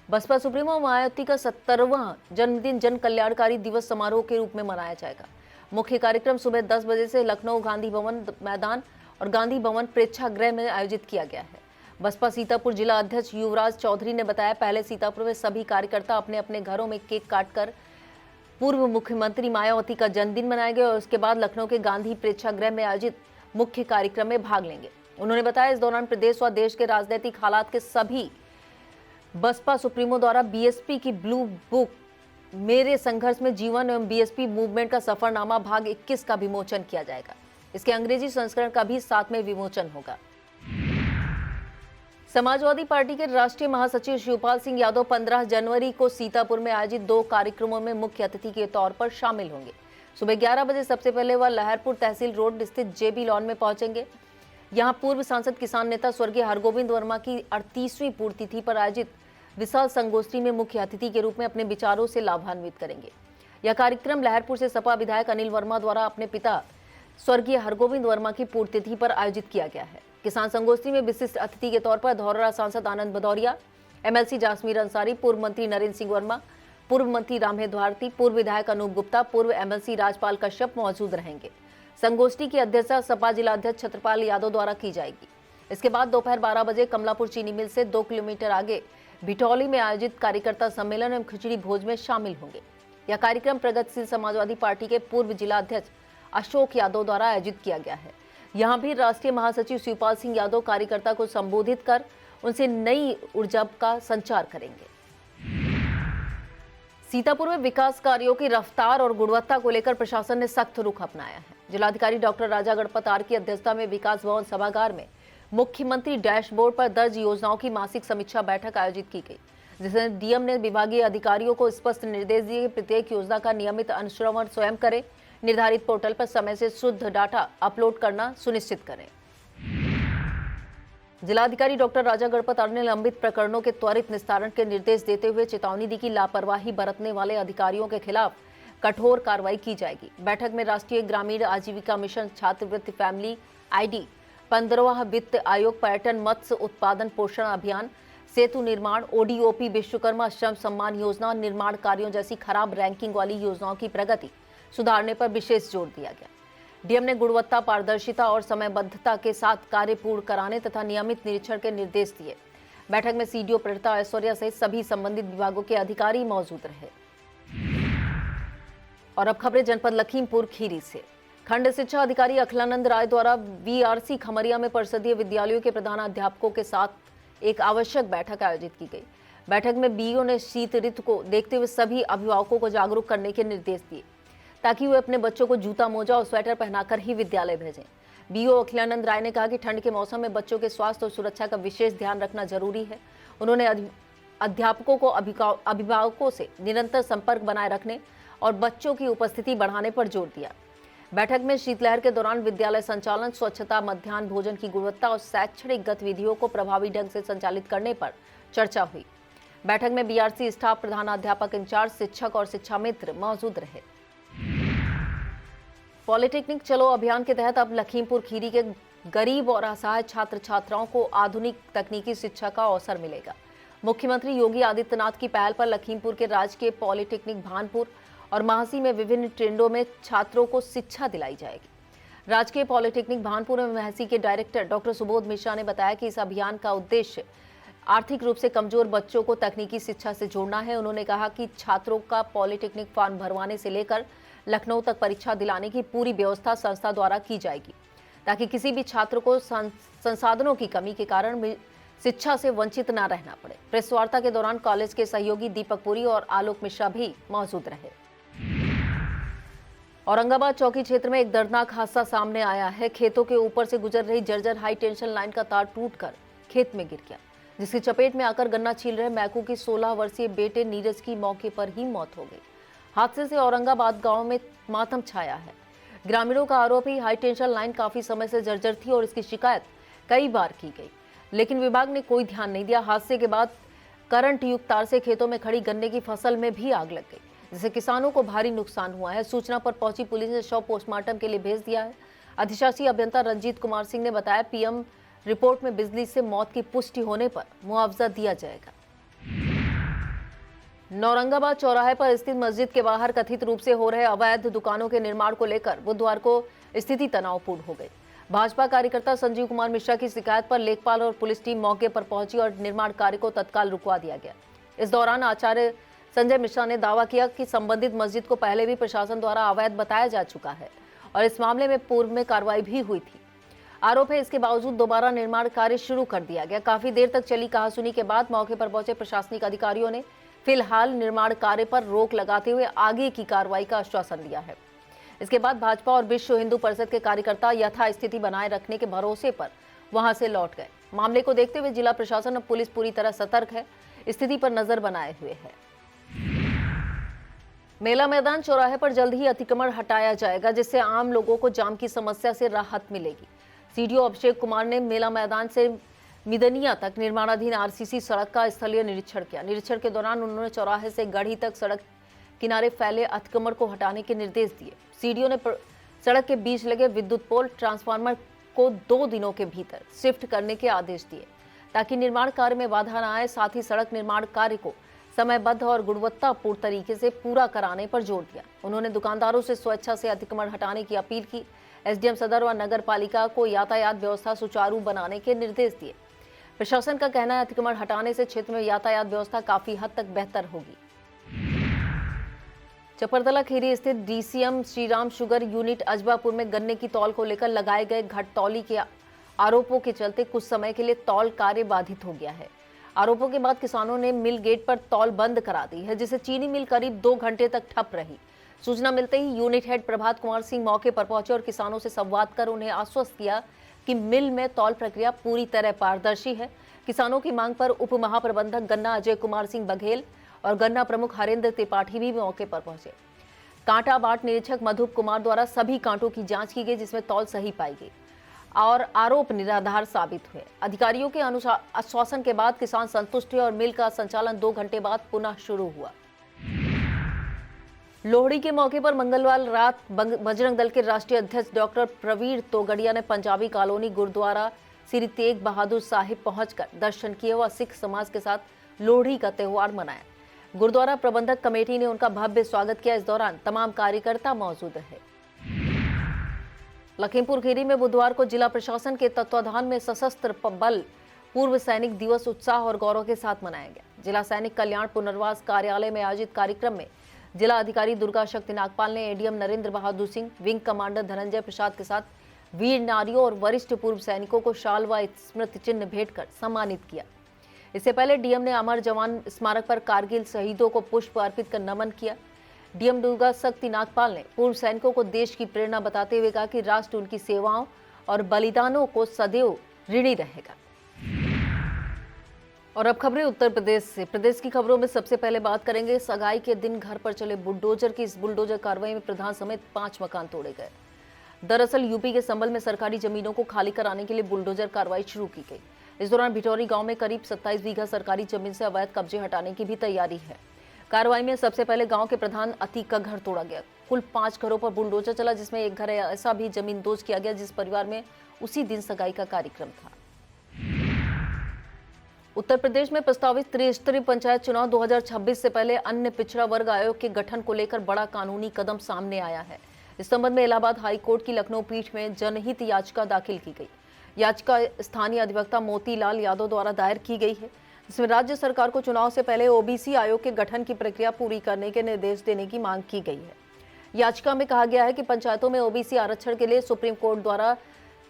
बसपा सुप्रीमो मायावती का 70वां जन्मदिन जन कल्याणकारी दिवस समारोह के रूप में मनाया जाएगा। मुख्य कार्यक्रम सुबह 10 बजे से लखनऊ गांधी भवन मैदान और गांधी भवन प्रेक्षागृह में आयोजित किया गया है। बसपा सीतापुर जिला अध्यक्ष युवराज चौधरी ने बताया, पहले सीतापुर में सभी कार्यकर्ता अपने अपने घरों में केक काटकर पूर्व मुख्यमंत्री मायावती का जन्मदिन मनाया गया और उसके बाद लखनऊ के गांधी प्रेक्षागृह में आयोजित मुख्य कार्यक्रम में भाग लेंगे। उन्होंने बताया इस दौरान प्रदेश व देश के राजनीतिक हालात के सभी बसपा सुप्रीमो द्वारा बीएसपी की ब्लू बुक मेरे संघर्ष में जीवन एवं बीएसपी मूवमेंट का सफरनामा भाग 21 का विमोचन किया जाएगा। इसके अंग्रेजी संस्करण का भी साथ में विमोचन होगा। समाजवादी पार्टी के राष्ट्रीय महासचिव शिवपाल सिंह यादव 15 जनवरी को सीतापुर में आयोजित 2 कार्यक्रमों में मुख्य अतिथि के तौर पर शामिल होंगे। सुबह 11 बजे सबसे पहले वह लहरपुर तहसील रोड स्थित जेबी लॉन में पहुंचेंगे। यहां पूर्व सांसद किसान नेता स्वर्गीय हरगोविंद वर्मा की 38वीं पुण्यतिथि पर आयोजित विशाल संगोष्ठी में मुख्य अतिथि के रूप में अपने विचारों से लाभान्वित करेंगे। यह कार्यक्रम लहरपुर से सपा विधायक अनिल वर्मा द्वारा अपने पिता स्वर्गीय हरगोविंद वर्मा की पुण्यतिथि पर आयोजित किया गया है। किसान संगोष्ठी में विशिष्ट अतिथि के तौर पर धौरहरा सांसद आनंद भदौरिया, एमएलसी जासमीर अंसारी, पूर्व मंत्री नरेंद्र सिंह वर्मा, पूर्व मंत्री रामहेत भारती, पूर्व विधायक अनूप गुप्ता, पूर्व एमएलसी राजपाल कश्यप मौजूद रहेंगे। संगोष्ठी की अध्यक्षता सपा जिलाध्यक्ष छत्रपाल यादव द्वारा की जाएगी। इसके बाद दोपहर 12 बजे कमलापुर चीनी मिल से 2 किलोमीटर आगे भिटौली में आयोजित कार्यकर्ता सम्मेलन एवं खिचड़ी भोज में शामिल होंगे। यह कार्यक्रम प्रगतिशील समाजवादी पार्टी के पूर्व जिलाध्यक्ष अशोक यादव द्वारा आयोजित किया गया है। यहां भी राष्ट्रीय महासचिव शिवपाल सिंह यादव कार्यकर्ता को संबोधित कर उनसे नई ऊर्जा का संचार करेंगे। सीतापुर में विकास कार्यों की रफ्तार और गुणवत्ता को लेकर प्रशासन ने सख्त रुख अपनाया है। जिलाधिकारी डॉक्टर राजा गणपत आर की अध्यक्षता में विकास भवन सभागार में मुख्यमंत्री डैशबोर्ड पर दर्ज योजनाओं की मासिक समीक्षा बैठक आयोजित की गई, जिसमें डीएम ने विभागीय अधिकारियों को स्पष्ट निर्देश दिए कि प्रत्येक योजना का नियमित अनुश्रवण स्वयं करें, निर्धारित पोर्टल पर समय से शुद्ध डाटा अपलोड करना सुनिश्चित करें। जिलाधिकारी डॉक्टर राजा गणपत आर ने लंबित प्रकरणों के त्वरित निस्तारण के निर्देश देते हुए चेतावनी दी कि लापरवाही बरतने वाले अधिकारियों के खिलाफ कठोर कार्रवाई की जाएगी। बैठक में राष्ट्रीय ग्रामीण आजीविका मिशन, छात्रवृत्ति, फैमिली आईडी, 15वां वित्त आयोग, पर्यटन, मत्स्य उत्पादन पोषण अभियान, सेतु निर्माण, ओडीओपी, विश्वकर्मा श्रम सम्मान योजना, निर्माण कार्यों जैसी खराब रैंकिंग वाली योजनाओं की प्रगति सुधारने पर विशेष जोर दिया गया। डीएम ने गुणवत्ता, पारदर्शिता और समयबद्धता के साथ कार्य पूर्ण कराने तथा नियमित निरीक्षण के निर्देश दिए। बैठक में सीडीओ प्रणीता ऐश्वर्या सहित सभी संबंधित विभागों के अधिकारी मौजूद रहे। और अब खबरें जनपद लखीमपुर खीरी से। खंड शिक्षा अधिकारी अखिलानंद राय द्वारा वीआरसी खमरिया में परिषदीय विद्यालयों के प्रधानाध्यापकों के साथ एक आवश्यक बैठक आयोजित की गई। बैठक में बीईओ ने शीत ऋतु को देखते हुए सभी अभिभावकों को जागरूक करने के निर्देश दिए ताकि वे अपने बच्चों को जूता, मोजा और स्वेटर पहनाकर ही विद्यालय भेजें। बीईओ अखिलानंद राय ने कहा कि ठंड के मौसम में बच्चों के स्वास्थ्य और सुरक्षा का विशेष ध्यान रखना जरूरी है। उन्होंने अध्यापकों को अभिभावकों से निरंतर संपर्क बनाए रखने और बच्चों की उपस्थिति बढ़ाने पर जोर दिया। बैठक में शीतलहर के दौरान विद्यालय संचालन, स्वच्छता, मध्याह्न भोजन की गुणवत्ता और शैक्षणिक गतिविधियों को प्रभावी ढंग से संचालित करने पर चर्चा हुई। बैठक में बीआरसी स्टाफ, प्रधानाध्यापक इंचार्ज, शिक्षक और शिक्षा मित्र मौजूद रहे। पॉलिटेक्निक चलो अभियान के तहत अब लखीमपुर खीरी के गरीब और असहाय छात्र छात्राओं को आधुनिक तकनीकी शिक्षा का अवसर मिलेगा। मुख्यमंत्री योगी आदित्यनाथ की पहल पर लखीमपुर के राजकीय पॉलिटेक्निक भानपुर और महासी में विभिन्न ट्रेंडों में छात्रों को शिक्षा दिलाई जाएगी। राजकीय पॉलिटेक्निक भानपुर में महसी के डायरेक्टर डॉक्टर सुबोध मिश्रा ने बताया कि इस अभियान का उद्देश्य आर्थिक रूप से कमजोर बच्चों को तकनीकी शिक्षा से जोड़ना है। उन्होंने कहा कि छात्रों का पॉलिटेक्निक फॉर्म भरवाने से लेकर लखनऊ तक परीक्षा दिलाने की पूरी व्यवस्था संस्था द्वारा की जाएगी ताकि किसी भी छात्र को संसाधनों की कमी के कारण शिक्षा से वंचित न रहना पड़े। प्रेस वार्ता के दौरान कॉलेज के सहयोगी दीपक पुरी और आलोक मिश्रा भी मौजूद रहे। औरंगाबाद चौकी क्षेत्र में एक दर्दनाक हादसा सामने आया है। खेतों के ऊपर से गुजर रही जर्जर हाई टेंशन लाइन का तार टूटकर खेत में गिर गया, जिसकी चपेट में आकर गन्ना छील रहे मैकू की 16 वर्षीय बेटे नीरज की मौके पर ही मौत हो गई। हादसे से औरंगाबाद गांव में मातम छाया है। ग्रामीणों का आरोप है हाई टेंशन लाइन काफी समय से जर्जर थी और इसकी शिकायत कई बार की गई, लेकिन विभाग ने कोई ध्यान नहीं दिया। हादसे के बाद करंट युक्त तार से खेतों में खड़ी गन्ने की फसल में भी आग लग गई, जिससे किसानों को भारी नुकसान हुआ है। सूचना पर पहुंची पुलिस ने शव पोस्टमार्टम के लिए भेज दिया है। अधिशासी अभियंता रंजीत कुमार सिंह ने बताया, पीएम रिपोर्ट में बिजली से मौत की पुष्टि होने पर मुआवजा दिया जाएगा। औरंगाबाद चौराहे पर स्थित मस्जिद के बाहर कथित रूप से हो रहे अवैध दुकानों के निर्माण को लेकर बुधवार को स्थिति तनावपूर्ण हो गई। भाजपा कार्यकर्ता संजीव कुमार मिश्रा की शिकायत पर लेखपाल और पुलिस टीम मौके पर पहुंची और निर्माण कार्य को तत्काल रुकवा दिया गया। इस दौरान आचार्य संजय मिश्रा ने दावा किया कि संबंधित मस्जिद को पहले भी प्रशासन द्वारा अवैध बताया जा चुका है और इस मामले में पूर्व में कार्रवाई भी हुई थी। आरोप है इसके बावजूद दोबारा निर्माण कार्य शुरू कर दिया गया। काफी देर तक चली कहासुनी के बाद मौके पर पहुंचे प्रशासनिक अधिकारियों ने फिलहाल निर्माण कार्य पर रोक लगाते हुए आगे की कार्रवाई का आश्वासन दिया है। इसके बाद भाजपा और विश्व हिंदू परिषद के कार्यकर्ता यथास्थिति बनाए रखने के भरोसे पर वहां से लौट गए। मामले को देखते हुए जिला प्रशासन और पुलिस पूरी तरह सतर्क है, स्थिति पर नजर बनाए हुए है। मेला मैदान चौराहे पर जल्द ही अतिक्रमण हटाया जाएगा, जिससे आम लोगों को जाम की समस्या से राहत मिलेगी। सीडीओ अभिषेक कुमार ने मेला मैदान से मिदनिया तक निर्माणाधीन आरसीसी सड़क का स्थलीय निरीक्षण किया। निरीक्षण के दौरान उन्होंने चौराहे से गढ़ी तक सड़क किनारे फैले अतिक्रमण को हटाने के निर्देश दिए। सीडीओ ने सड़क के बीच लगे विद्युत पोल ट्रांसफार्मर को 2 दिनों के भीतर शिफ्ट करने के आदेश दिए ताकि निर्माण कार्य में बाधा न आए। साथ ही सड़क निर्माण कार्य को समयबद्ध और गुणवत्तापूर्ण तरीके से पूरा कराने पर जोर दिया। उन्होंने दुकानदारों से स्वेच्छा से अतिक्रमण हटाने की अपील की। एसडीएम सदर व नगर पालिका को यातायात व्यवस्था सुचारू बनाने के निर्देश दिए। प्रशासन का कहना है अतिक्रमण हटाने से क्षेत्र में यातायात व्यवस्था काफी हद तक बेहतर होगी। चपरदला खीरी स्थित DCM Shriram sugar unit Ajabpur में गन्ने की तौल को लेकर लगाए गए घटतौली के आरोपों के चलते कुछ समय के लिए तौल कार्य बाधित हो गया है। आरोपों के बाद किसानों ने मिल गेट पर तौल बंद करा दी है, जिससे चीनी मिल करीब 2 घंटे तक ठप रही। सूचना मिलते ही यूनिट हेड प्रभात कुमार सिंह मौके पर पहुंचे और किसानों से संवाद कर उन्हें आश्वस्त किया कि मिल में तौल प्रक्रिया पूरी तरह पारदर्शी है। किसानों की मांग पर उप महाप्रबंधक गन्ना अजय कुमार सिंह बघेल और गन्ना प्रमुख हरेंद्र त्रिपाठी भी मौके पर पहुंचे। कांटा बाट निरीक्षक मधुप कुमार द्वारा सभी कांटों की जांच की गई, जिसमें तौल सही पाई गई और आरोप निराधार साबित हुए। अधिकारियों के आश्वासन के बाद किसान संतुष्ट हुए और मिल का संचालन 2 घंटे बाद पुनः शुरू हुआ। लोहड़ी के मौके पर मंगलवार रात बजरंग दल के राष्ट्रीय अध्यक्ष डॉक्टर प्रवीण तोगड़िया ने पंजाबी कॉलोनी गुरुद्वारा श्री तेग बहादुर साहिब पहुंचकर दर्शन किए व सिख समाज के साथ लोहड़ी का त्योहार मनाया। गुरुद्वारा प्रबंधक कमेटी ने उनका भव्य स्वागत किया। इस दौरान तमाम कार्यकर्ता मौजूद रहे। लखीमपुर खीरी में बुधवार को जिला प्रशासन के तत्वाधान में सशस्त्र बल पूर्व सैनिक दिवस उत्साह और गौरव के साथ मनाया गया। जिला सैनिक कल्याण पुनर्वास कार्यालय में आयोजित कार्यक्रम में जिला अधिकारी दुर्गा शक्ति नागपाल ने ADM Narendra Bahadur Singh, wing commander Dhananjay प्रसाद के साथ वीर नारियों और वरिष्ठ पूर्व सैनिकों को शाल व स्मृति चिन्ह भेंट कर सम्मानित किया। इससे पहले डीएम ने अमर जवान स्मारक पर कारगिल शहीदों को पुष्प अर्पित कर नमन किया। डीएम दुर्गा शक्ति नागपाल ने पूर्व सैनिकों को देश की प्रेरणा बताते हुए कहा कि राष्ट्र उनकी सेवाओं और बलिदानों को सदैव ऋणी रहेगा। और अब खबरें उत्तर प्रदेश से। प्रदेश की खबरों में सबसे पहले बात करेंगे सगाई के दिन घर पर चले बुलडोजर की। इस बुलडोजर कार्रवाई में प्रधान समेत 5 मकान तोड़े गए। दरअसल यूपी के संभल में सरकारी जमीनों को खाली कराने के लिए बुलडोजर कार्रवाई शुरू की गई। इस दौरान भिटौरी गांव में करीब 27 बीघा सरकारी जमीन से अवैध कब्जे हटाने की भी तैयारी है। कार्रवाई में सबसे पहले गांव के प्रधान अतीक का घर तोड़ा गया। कुल 5 घरों पर बुलडोजर चला, जिसमें एक घर ऐसा भी जमींदोज किया गया जिस परिवार में उसी दिन सगाई का कार्यक्रम था। उत्तर प्रदेश में प्रस्तावित त्रिस्तरीय पंचायत चुनाव 2026 से पहले अन्य पिछड़ा वर्ग आयोग के गठन को लेकर बड़ा कानूनी कदम सामने आया है। इस संबंध में इलाहाबाद हाई कोर्ट की लखनऊ पीठ में जनहित याचिका दाखिल की गई। याचिका स्थानीय अधिवक्ता मोतीलाल यादव द्वारा दायर की गई है, जिसमें राज्य सरकार को चुनाव से पहले ओबीसी आयोग के गठन की प्रक्रिया पूरी करने के निर्देश देने की मांग की गई है। याचिका में कहा गया है कि पंचायतों में ओबीसी आरक्षण के लिए सुप्रीम कोर्ट द्वारा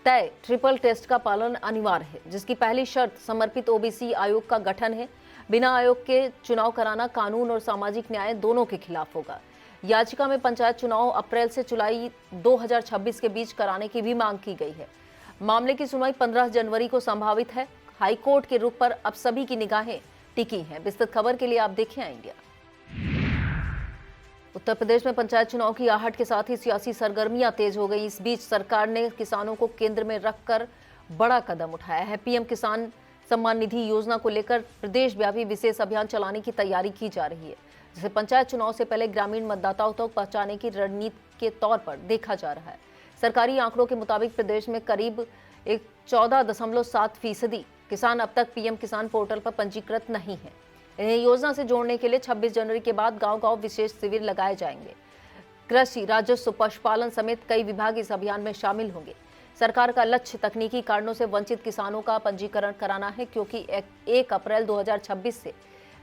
तय ट्रिपल टेस्ट का पालन अनिवार्य है, जिसकी पहली शर्त समर्पित ओबीसी आयोग का गठन है। बिना आयोग के चुनाव कराना कानून और सामाजिक न्याय दोनों के खिलाफ होगा। याचिका में पंचायत चुनाव अप्रैल से जुलाई 2026 के बीच कराने की भी मांग की गई है। मामले की सुनवाई 15 जनवरी को संभावित है। हाईकोर्ट के रुख पर अब सभी की निगाहें टिकी हैं। विस्तृत खबर के लिए आप देखें इंडिया। उत्तर प्रदेश में पंचायत चुनाव की आहट के साथ ही सियासी सरगर्मियां तेज हो गई। इस बीच सरकार ने किसानों को केंद्र में रखकर बड़ा कदम उठाया है। पीएम किसान सम्मान निधि योजना को लेकर प्रदेश व्यापी विशेष अभियान चलाने की तैयारी की जा रही है, जिसे पंचायत चुनाव से पहले ग्रामीण मतदाताओं तक पहुंचाने की रणनीति के तौर पर देखा जा रहा है। सरकारी आंकड़ों के मुताबिक प्रदेश में करीब 14.7% किसान अब तक पीएम किसान पोर्टल पर पंजीकृत नहीं है। इन्हें योजना से जोड़ने के लिए 26 जनवरी के बाद गांव-गांव विशेष शिविर लगाए जाएंगे। कृषि, राजस्व, पशुपालन समेत कई विभाग इस अभियान में शामिल होंगे। सरकार का लक्ष्य तकनीकी कारणों से वंचित किसानों का पंजीकरण कराना है, क्योंकि 1 अप्रैल 2026 से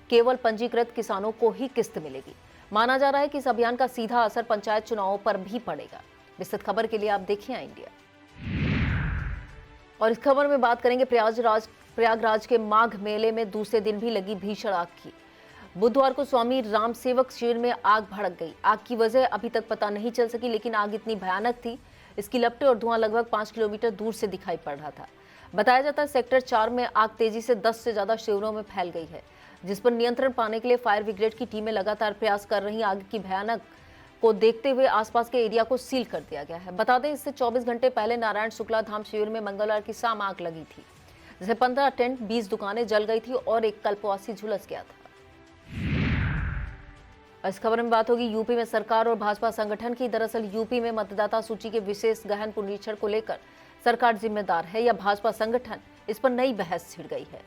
केवल पंजीकृत किसानों को ही किस्त मिलेगी। माना जा रहा है कि इस अभियान का सीधा असर पंचायत चुनावों पर भी पड़ेगा। विस्तृत खबर के लिए आप देखिए इंडिया। और इस खबर में बात करेंगे प्रयागराज के माघ मेले में दूसरे दिन भी लगी भीषण आग की। बुधवार को स्वामी राम सेवक शिविर में आग भड़क गई। आग की वजह अभी तक पता नहीं चल सकी, लेकिन आग इतनी भयानक थी, इसकी लपटें और धुआं लगभग 5 किलोमीटर दूर से दिखाई पड़ रहा था। बताया जाता है सेक्टर 4 में आग तेजी से 10 से ज्यादा शिविरों में फैल गई है, जिस पर नियंत्रण पाने के लिए फायर ब्रिगेड की टीमें लगातार प्रयास कर रही। आग की भयानक को देखते हुए आसपास के एरिया को सील कर दिया गया है। बता दें, इससे 24 घंटे पहले नारायण शुक्ला धाम शिविर में मंगलवार की शाम आग लगी थी, जिसे 15 टेंट, 20 दुकानें जल गई थी और एक कल्पवासी झुलस गया था। इस खबर में बात होगी यूपी में सरकार और भाजपा संगठन की। दरअसल यूपी में मतदाता सूची के विशेष गहन पुनरीक्षण को लेकर सरकार जिम्मेदार है या भाजपा संगठन, इस पर नई बहस छिड़ गई है।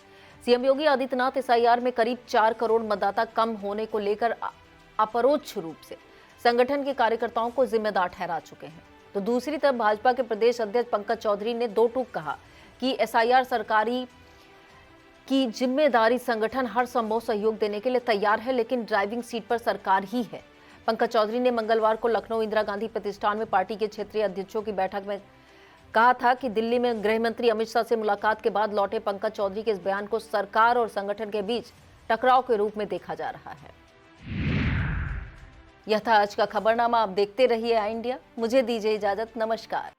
सीएम योगी आदित्यनाथ एसआईआर में करीब 4 करोड़ मतदाता कम होने को लेकर अपरोक्ष रूप से संगठन के कार्यकर्ताओं को जिम्मेदार ठहरा चुके हैं। तो दूसरी तरफ भाजपा के प्रदेश अध्यक्ष पंकज चौधरी ने दो टूक कहा कि एसआईआर सरकारी की जिम्मेदारी, संगठन हर संभव सहयोग देने के लिए तैयार है, लेकिन ड्राइविंग सीट पर सरकार ही है। पंकज चौधरी ने मंगलवार को लखनऊ इंदिरा गांधी प्रतिष्ठान में पार्टी के क्षेत्रीय अध्यक्षों की बैठक में कहा था कि दिल्ली में गृह मंत्री अमित शाह से मुलाकात के बाद लौटे पंकज चौधरी के इस बयान को सरकार और संगठन के बीच टकराव के रूप में देखा जा रहा है। यह था आज का खबरनामा। आप देखते रहिए आई इंडिया। मुझे दीजिए इजाजत। नमस्कार।